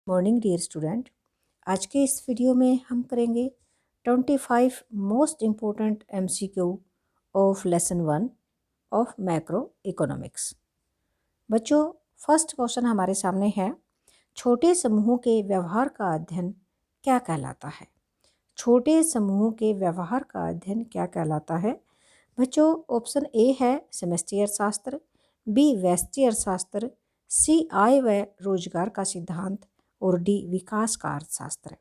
Morning dear student. आज के इस वीडियो में हम करेंगे 25 most important MCQ of lesson 1 of macro economics. बच्चों, फर्स्ट क्वेश्चन हमारे सामने है, छोटे समूहों के व्यवहार का अध्ययन क्या कहलाता है? छोटे समूहों के व्यवहार का अध्ययन क्या कहलाता है? बच्चों, ऑप्शन ए है सेमेस्टियर शास्त्र, बी व्यष्टि अर्थशास्त्र, सी आय व रोजगार का सिद्धांत और डी विकास का अर्थशास्त्र।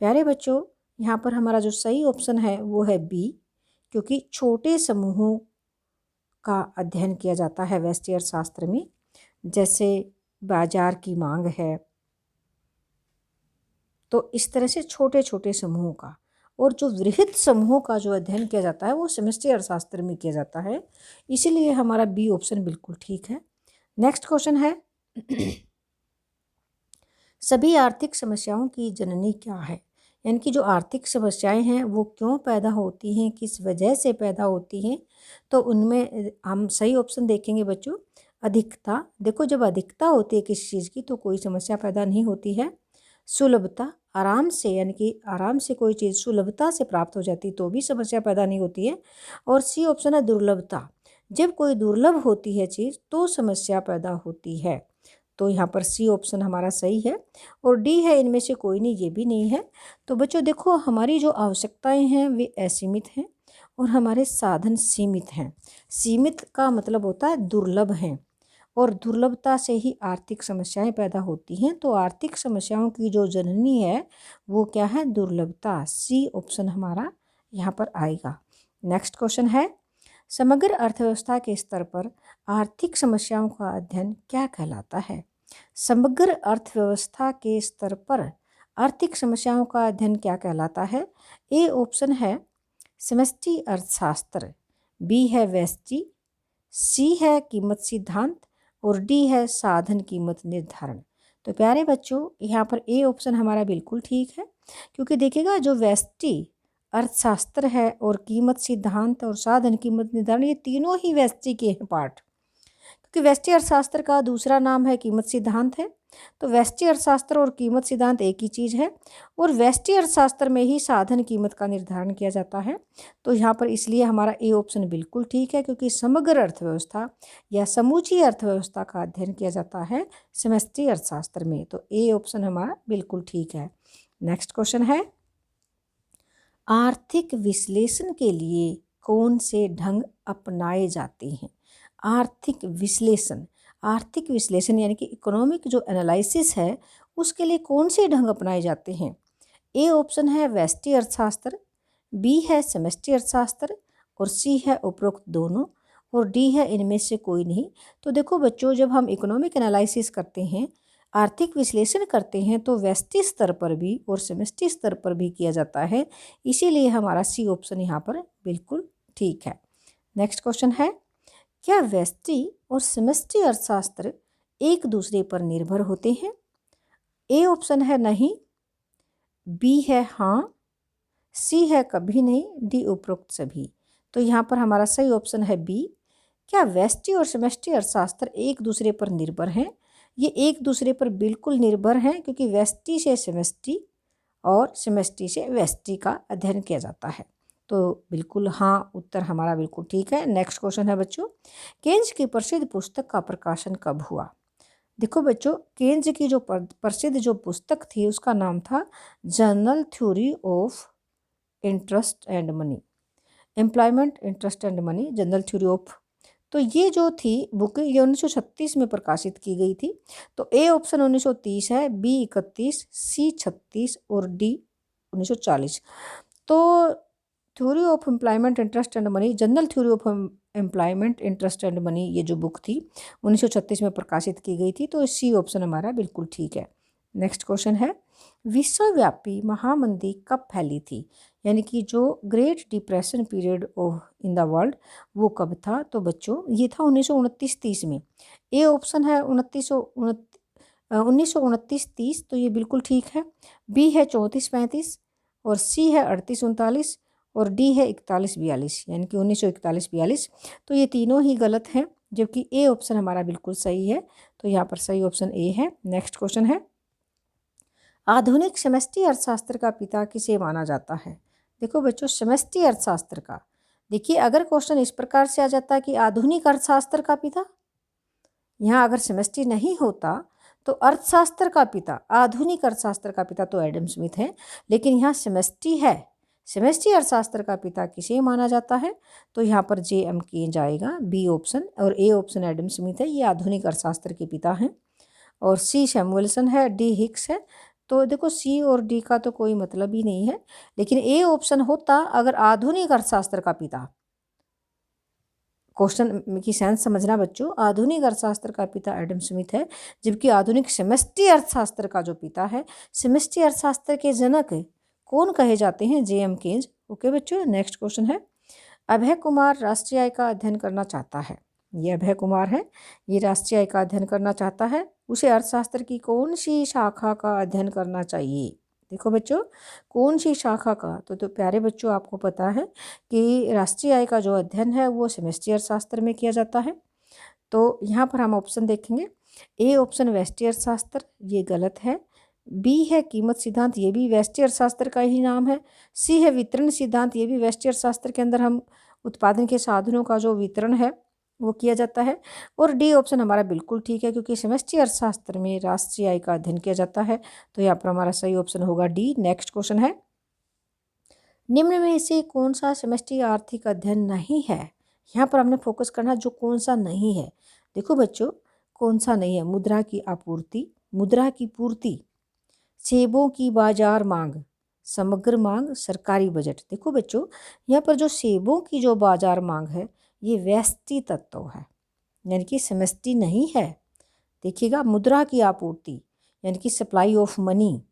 प्यारे बच्चों, यहाँ पर हमारा जो सही ऑप्शन है वो है बी, क्योंकि छोटे समूहों का अध्ययन किया जाता है व्यष्टि अर्थशास्त्र में। जैसे बाजार की मांग है, तो इस तरह से छोटे छोटे समूहों का, और जो वृहद समूहों का जो अध्ययन किया जाता है वो सेमेस्टियर अर्थशास्त्र में किया जाता है। इसीलिए हमारा बी ऑप्शन बिल्कुल ठीक है। नेक्स्ट क्वेश्चन है, सभी आर्थिक समस्याओं की जननी क्या है? यानी कि जो आर्थिक समस्याएं हैं वो क्यों पैदा होती हैं, किस वजह से पैदा होती हैं? तो उनमें हम सही ऑप्शन देखेंगे बच्चों, अधिकता। देखो, जब अधिकता होती है किसी चीज़ की तो कोई समस्या पैदा नहीं होती है। सुलभता, आराम से, यानी कि आराम से कोई चीज़ सुलभता से प्राप्त हो जाती तो भी समस्या पैदा नहीं होती है। और सी ऑप्शन है दुर्लभता, जब कोई दुर्लभ होती है चीज़ तो समस्या पैदा होती है। तो यहाँ पर सी ऑप्शन हमारा सही है। और डी है इनमें से कोई नहीं, ये भी नहीं है। तो बच्चों देखो, हमारी जो आवश्यकताएं हैं वे असीमित हैं और हमारे साधन सीमित हैं। सीमित का मतलब होता है दुर्लभ हैं, और दुर्लभता से ही आर्थिक समस्याएं पैदा होती हैं। तो आर्थिक समस्याओं की जो जननी है वो क्या है? दुर्लभता। सी ऑप्शन हमारा यहाँ पर आएगा। नेक्स्ट क्वेश्चन है, समग्र अर्थव्यवस्था के स्तर पर आर्थिक समस्याओं का अध्ययन क्या कहलाता है? समग्र अर्थव्यवस्था के स्तर पर आर्थिक समस्याओं का अध्ययन क्या कहलाता है? ए ऑप्शन है समष्टि अर्थशास्त्र, बी है व्यष्टि, सी है कीमत सिद्धांत और डी है साधन कीमत निर्धारण। तो प्यारे बच्चों, यहाँ पर ए ऑप्शन हमारा बिल्कुल ठीक है, क्योंकि देखिएगा जो व्यष्टि अर्थशास्त्र है और कीमत सिद्धांत और साधन कीमत निर्धारण, ये तीनों ही व्यष्टि के हैं पार्ट, क्योंकि व्यष्टि अर्थशास्त्र का दूसरा नाम है कीमत सिद्धांत है। तो व्यष्टि अर्थशास्त्र और कीमत सिद्धांत एक ही चीज़ है, और व्यष्टि अर्थशास्त्र में ही साधन कीमत का निर्धारण किया जाता है। तो यहाँ पर इसलिए हमारा ए ऑप्शन बिल्कुल ठीक है, क्योंकि समग्र अर्थव्यवस्था या समूची अर्थव्यवस्था का अध्ययन किया जाता है समष्टि अर्थशास्त्र में। तो ए ऑप्शन हमारा बिल्कुल ठीक है। नेक्स्ट क्वेश्चन है, आर्थिक विश्लेषण के लिए कौन से ढंग अपनाए जाते हैं? आर्थिक विश्लेषण यानी कि इकोनॉमिक जो एनालिसिस है उसके लिए कौन से ढंग अपनाए जाते हैं? ए ऑप्शन है व्यष्टि अर्थशास्त्र, बी है समष्टि अर्थशास्त्र और सी है उपरोक्त दोनों और डी है इनमें से कोई नहीं। तो देखो बच्चों, जब हम इकोनॉमिक एनालिसिस करते हैं, आर्थिक विश्लेषण करते हैं, तो व्यष्टि स्तर पर भी और समष्टि स्तर पर भी किया जाता है। इसीलिए हमारा सी ऑप्शन यहाँ पर बिल्कुल ठीक है। नेक्स्ट क्वेश्चन है, क्या व्यष्टि और समष्टि अर्थशास्त्र एक दूसरे पर निर्भर होते हैं? ए ऑप्शन है नहीं, बी है हाँ, सी है कभी नहीं, डी उपरोक्त सभी। तो यहाँ पर हमारा सही ऑप्शन है बी। क्या व्यष्टि और समष्टि अर्थशास्त्र एक दूसरे पर निर्भर हैं? ये एक दूसरे पर बिल्कुल निर्भर हैं, क्योंकि व्यष्टि से समष्टि और समष्टि से व्यष्टि का अध्ययन किया जाता है। तो बिल्कुल हाँ उत्तर हमारा बिल्कुल ठीक है। नेक्स्ट क्वेश्चन है बच्चों, केन्ज की प्रसिद्ध पुस्तक का प्रकाशन कब हुआ? देखो बच्चों, केन्ज की जो प्रसिद्ध जो पुस्तक थी उसका नाम था general theory of interest and money, employment interest and money, general theory of. तो ये जो थी बुक, ये 1936 में प्रकाशित की गई थी। तो ए ऑप्शन 1930 है, बी 31, सी 36 और डी 1940। तो theory of employment interest and money, general theory of employment interest and money, ये जो बुक थी 1936 में प्रकाशित की गई थी। तो सी ऑप्शन हमारा बिल्कुल ठीक है। नेक्स्ट क्वेश्चन है, विश्वव्यापी महामंदी कब फैली थी? यानी कि जो great depression period of in the world वो कब था? तो बच्चों ये था 1929-30 में। ए ऑप्शन है 1929-30, तो ये बिल्कुल ठीक है। बी है 34-35 और सी है 38-39 और डी है 41-42, यानी कि 1941-42। तो ये तीनों ही गलत हैं, जबकि ए ऑप्शन हमारा बिल्कुल सही है। तो यहाँ पर सही ऑप्शन ए है। नेक्स्ट क्वेश्चन है, आधुनिक समष्टि अर्थशास्त्र का पिता किसे माना जाता है? देखो बच्चों, समष्टि अर्थशास्त्र का, देखिए अगर क्वेश्चन इस प्रकार से आ जाता है कि आधुनिक अर्थशास्त्र का पिता, यहाँ अगर समष्टि नहीं होता तो अर्थशास्त्र का पिता, आधुनिक अर्थशास्त्र का पिता तो एडम स्मिथ है, लेकिन यहाँ समष्टि है। समष्टि अर्थशास्त्र का पिता किसे माना जाता है? तो यहाँ पर जे एम केन्ज आएगा, बी ऑप्शन, और ए ऑप्शन एडम स्मिथ है, ये आधुनिक अर्थशास्त्र के पिता हैं। और सी सैमुअल्सन है, डी हिक्स है। तो देखो सी और डी का तो कोई मतलब ही नहीं है, लेकिन ए ऑप्शन होता अगर आधुनिक अर्थशास्त्र का पिता। क्वेश्चन की सेंस समझना बच्चों, आधुनिक अर्थशास्त्र का पिता एडम स्मिथ है, जबकि आधुनिक समष्टि अर्थशास्त्र का जो पिता है, समष्टि अर्थशास्त्र के जनक कौन कहे जाते हैं? जे एम केन्ज। ओके बच्चों, नेक्स्ट क्वेश्चन है, अभय कुमार राष्ट्रीय आय का अध्ययन करना चाहता है। ये अभय कुमार है, ये राष्ट्रीय आय का अध्ययन करना चाहता है। उसे अर्थशास्त्र की कौन सी शाखा का अध्ययन करना चाहिए? देखो बच्चों, कौन सी शाखा का, तो प्यारे बच्चों आपको पता है कि राष्ट्रीय आय का जो अध्ययन है वो समष्टि अर्थशास्त्र में किया जाता है। तो यहाँ पर हम ऑप्शन देखेंगे, ए ऑप्शन व्यष्टि अर्थशास्त्र, ये गलत है। बी है कीमत सिद्धांत, ये भी व्यष्टि अर्थशास्त्र का ही नाम है। सी है वितरण सिद्धांत, ये भी व्यष्टि अर्थशास्त्र के अंदर हम उत्पादन के साधनों का जो वितरण है वो किया जाता है। और डी ऑप्शन हमारा बिल्कुल ठीक है, क्योंकि समष्टि अर्थशास्त्र में राष्ट्रीय आय का अध्ययन किया जाता है। तो यहाँ पर हमारा सही ऑप्शन होगा डी। नेक्स्ट क्वेश्चन है, निम्न में से कौन सा समष्टि आर्थिक अध्ययन नहीं है? यहाँ पर हमने फोकस करना जो कौन सा नहीं है। देखो बच्चों, कौन सा नहीं है? मुद्रा की आपूर्ति, मुद्रा की पूर्ति, सेबों की बाजार मांग, समग्र मांग, सरकारी बजट। देखो बच्चों, यहाँ पर जो सेबों की जो बाजार मांग है ये व्यष्टि तत्व है, यानी कि समष्टि नहीं है। देखिएगा, मुद्रा की आपूर्ति यानी कि सप्लाई ऑफ मनी,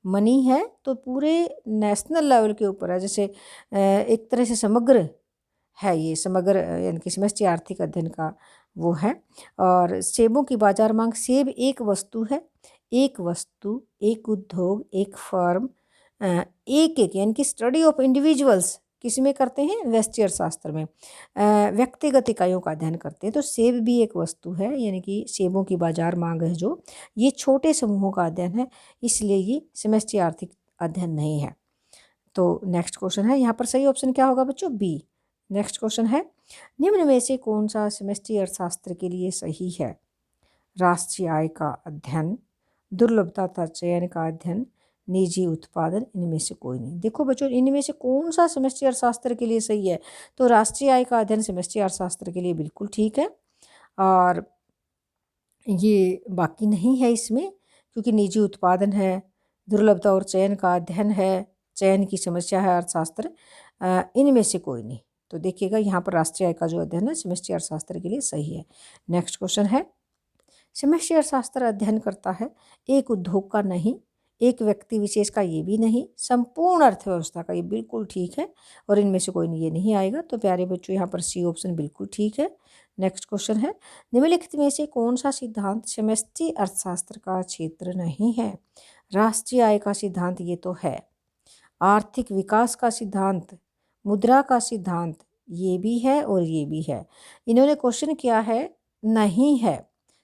मनी है तो पूरे नेशनल लेवल के ऊपर है, जैसे एक तरह से समग्र है, ये समग्र यानी कि समष्टि आर्थिक अध्ययन का वो है। और सेबों की बाजार मांग, सेब एक वस्तु है, एक वस्तु, एक उद्योग, एक फर्म, एक एक यानी कि स्टडी ऑफ इंडिविजुअल्स किस में करते हैं? व्यष्टि अर्थशास्त्र में व्यक्तिगत इकाइयों का अध्ययन करते हैं। तो सेब भी एक वस्तु है, यानी कि सेबों की बाजार मांग है जो, ये छोटे समूहों का अध्ययन है, इसलिए ये समष्टि आर्थिक अध्ययन नहीं है। तो नेक्स्ट क्वेश्चन है, यहाँ पर सही ऑप्शन क्या होगा बच्चों? बी। नेक्स्ट क्वेश्चन है, निम्न में से कौन सा समष्टि अर्थशास्त्र के लिए सही है? राष्ट्रीय आय का अध्ययन, दुर्लभता तथा चयन का अध्ययन, निजी उत्पादन, इनमें से कोई नहीं। देखो बच्चों, इनमें से कौन सा समष्टि अर्थशास्त्र के लिए सही है? तो राष्ट्रीय आय का अध्ययन समष्टि अर्थशास्त्र के लिए बिल्कुल ठीक है, और ये बाकी नहीं है इसमें, क्योंकि निजी उत्पादन है, दुर्लभता और चयन का अध्ययन है, चयन की समस्या है अर्थशास्त्र, इनमें से कोई नहीं। तो देखिएगा, यहाँ पर राष्ट्रीय आय का जो अध्ययन है समष्टि अर्थशास्त्र के लिए सही है। नेक्स्ट क्वेश्चन है, समष्टि अर्थशास्त्र अध्ययन करता है एक उद्योग का नहीं, एक व्यक्ति विशेष का ये भी नहीं, संपूर्ण अर्थव्यवस्था का, ये बिल्कुल ठीक है, और इनमें से कोई नहीं, ये नहीं आएगा। तो प्यारे बच्चों, यहाँ पर सी ऑप्शन बिल्कुल ठीक है। नेक्स्ट क्वेश्चन है, निम्नलिखित में से कौन सा सिद्धांत समष्टि अर्थशास्त्र का क्षेत्र नहीं है? राष्ट्रीय आय का सिद्धांत ये तो है, आर्थिक विकास का सिद्धांत, मुद्रा का सिद्धांत, ये भी है और ये भी है। इन्होंने क्वेश्चन किया है नहीं है,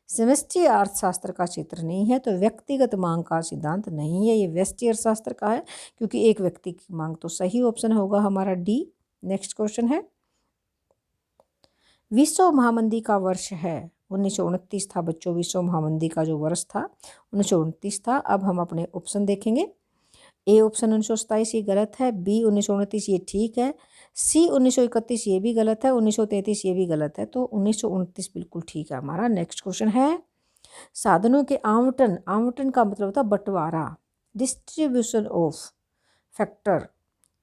समष्टि अर्थशास्त्र का क्षेत्र नहीं है, तो व्यक्तिगत मांग का सिद्धांत नहीं है, ये व्यष्टि अर्थशास्त्र का है, क्योंकि एक व्यक्ति की मांग। तो सही ऑप्शन होगा हमारा डी। नेक्स्ट क्वेश्चन है, विश्व महामंदी का वर्ष है 1929 था बच्चों, विश्व महामंदी का जो वर्ष था 1929 था। अब हम अपने ऑप्शन देखेंगे, ए ऑप्शन 1927 ये गलत है, बी 1929 ये ठीक है, सी 1931 ये भी गलत है, 1933 ये भी गलत है, तो 1929 बिल्कुल ठीक है हमारा। नेक्स्ट क्वेश्चन है, साधनों के आवंटन, आवंटन का मतलब होता है बंटवारा, डिस्ट्रीब्यूशन ऑफ फैक्टर।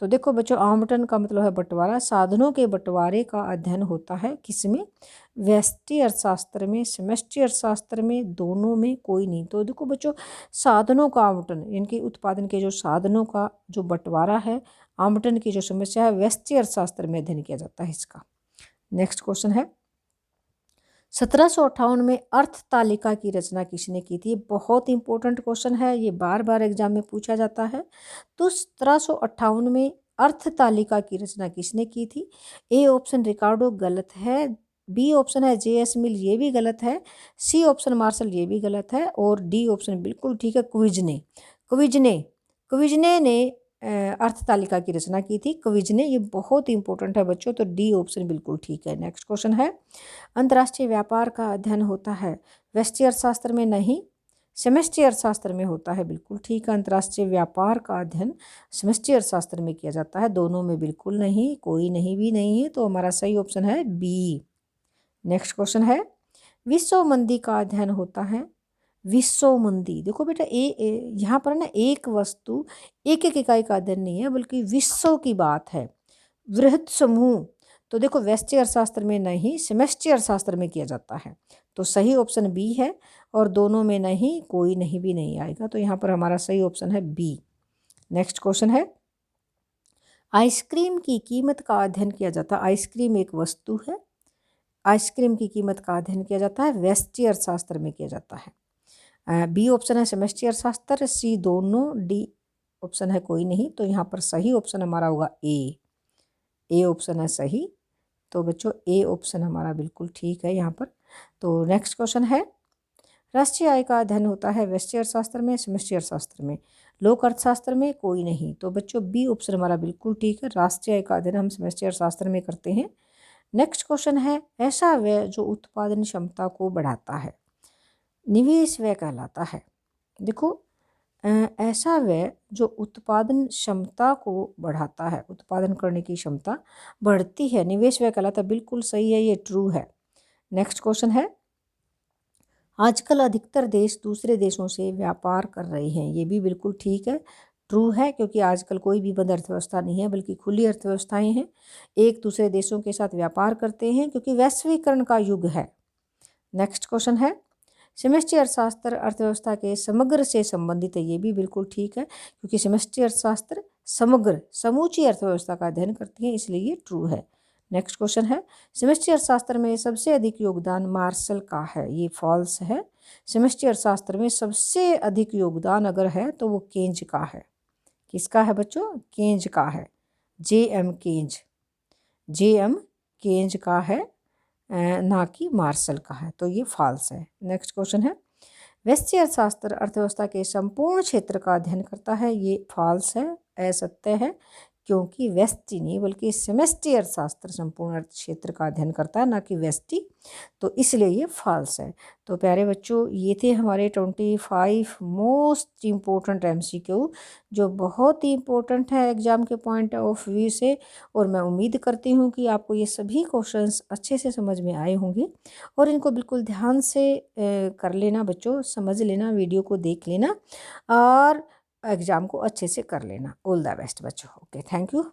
तो देखो बच्चों, आवंटन का मतलब है बंटवारा, साधनों के बंटवारे का अध्ययन होता है किसमें? व्यष्टि अर्थशास्त्र में, समष्टि अर्थशास्त्र में, दोनों में कोई नहीं। तो देखो बच्चों, साधनों का आवंटन, इनके उत्पादन के जो साधनों का जो बंटवारा है, आवंटन की जो समस्या है, व्यष्टि अर्थशास्त्र में अध्ययन किया जाता है इसका। नेक्स्ट क्वेश्चन है, 1758 में अर्थ तालिका की रचना किसने की थी? बहुत इंपॉर्टेंट क्वेश्चन है, ये बार बार एग्जाम में पूछा जाता है। तो 1758 में अर्थ तालिका की रचना किसने की थी? ए ऑप्शन रिकार्डो गलत है, बी ऑप्शन है जे.एस. मिल, ये भी गलत है, सी ऑप्शन मार्शल, ये भी गलत है, और डी ऑप्शन बिल्कुल ठीक है, क्विज ने। क्विजने, क्विजने ने अर्थ तालिका की रचना की थी। क्विजने, ये बहुत इंपॉर्टेंट है बच्चों, तो डी ऑप्शन बिल्कुल ठीक है। नेक्स्ट क्वेश्चन है, अंतर्राष्ट्रीय व्यापार का अध्ययन होता है व्यष्टि अर्थशास्त्र में? नहीं, समष्टि अर्थशास्त्र में होता है। बिल्कुल ठीक है, अंतर्राष्ट्रीय व्यापार का अध्ययन समष्टि अर्थशास्त्र में किया जाता है। दोनों में बिल्कुल नहीं, कोई नहीं भी नहीं है, तो हमारा सही ऑप्शन है बी। नेक्स्ट क्वेश्चन है, विश्व मंदी का अध्ययन होता है? विश्व मंदी, देखो बेटा यहाँ पर ना एक वस्तु एक एक इकाई का अध्ययन नहीं है, बल्कि विश्व की बात है, वृहद समूह। तो देखो व्यष्टि अर्थशास्त्र में नहीं, समष्टि अर्थशास्त्र में किया जाता है। तो सही ऑप्शन बी है, और दोनों में नहीं, कोई नहीं भी नहीं आएगा, तो यहाँ पर हमारा सही ऑप्शन है बी। नेक्स्ट क्वेश्चन है, आइसक्रीम की कीमत का अध्ययन किया जाता है? आइसक्रीम एक वस्तु है, आइसक्रीम की कीमत का अध्ययन किया जाता है व्यष्टि अर्थशास्त्र में किया जाता है। बी ऑप्शन है समष्टि अर्थशास्त्र, सी दोनों, डी ऑप्शन है कोई नहीं, तो यहाँ पर सही ऑप्शन हमारा होगा ए ऑप्शन है सही। तो बच्चों ए ऑप्शन हमारा बिल्कुल ठीक है यहाँ पर। तो नेक्स्ट क्वेश्चन है, राष्ट्रीय आय का अध्ययन होता है व्यष्टि अर्थशास्त्र में, समष्टि अर्थशास्त्र में? लोक अर्थशास्त्र में कोई नहीं, तो बच्चों बी ऑप्शन हमारा बिल्कुल ठीक है, राष्ट्रीय आय का अध्ययन हम समष्टि अर्थशास्त्र में करते हैं। नेक्स्ट क्वेश्चन है, ऐसा व्यय जो उत्पादन क्षमता को बढ़ाता है? निवेश व्यय कहलाता है। देखो ऐसा व्यय जो उत्पादन क्षमता को बढ़ाता है, उत्पादन करने की क्षमता बढ़ती है, निवेश व्यय कहलाता है। बिल्कुल सही है, ये ट्रू है। नेक्स्ट क्वेश्चन है, आजकल अधिकतर देश दूसरे देशों से व्यापार कर रहे हैं? ये भी बिल्कुल ठीक है, ट्रू है, क्योंकि आजकल कोई भी बंद अर्थव्यवस्था नहीं है, बल्कि खुली अर्थव्यवस्थाएं हैं। एक दूसरे देशों के साथ व्यापार करते हैं, क्योंकि वैश्वीकरण का युग है। नेक्स्ट क्वेश्चन है, समष्टि अर्थशास्त्र अर्थव्यवस्था के समग्र से संबंधित है? ये भी बिल्कुल ठीक है, क्योंकि समष्टि अर्थशास्त्र समग्र समूची अर्थव्यवस्था का अध्ययन करती है, इसलिए ये ट्रू है। नेक्स्ट क्वेश्चन है, समष्टि अर्थशास्त्र में सबसे अधिक योगदान मार्शल का है? ये फॉल्स है। समष्टि अर्थशास्त्र में सबसे अधिक योगदान अगर है तो वो केंज का है। किसका है बच्चों? केंज का है, जे.एम. केंज, जे.एम. केंज का है, ना कि मार्शल का है, तो ये फॉल्स है। नेक्स्ट क्वेश्चन है, व्यष्टि अर्थशास्त्र अर्थव्यवस्था के संपूर्ण क्षेत्र का अध्ययन करता है? ये फॉल्स है, असत्य है, क्योंकि व्यष्टि नहीं बल्कि समष्टि अर्थशास्त्र संपूर्ण अर्थ क्षेत्र का अध्ययन करता है, ना कि व्यष्टि, तो इसलिए ये फॉल्स है। तो प्यारे बच्चों, ये थे हमारे 25 मोस्ट इम्पोर्टेंट MCQ, जो बहुत ही इम्पोर्टेंट है एग्जाम के पॉइंट ऑफ व्यू से, और मैं उम्मीद करती हूँ कि आपको ये सभी क्वेश्चंस अच्छे से समझ में आए होंगे, और इनको बिल्कुल ध्यान से कर लेना बच्चों, समझ लेना, वीडियो को देख लेना, और एग्ज़ाम को अच्छे से कर लेना। ऑल द बेस्ट बच्चों। Okay, thank you.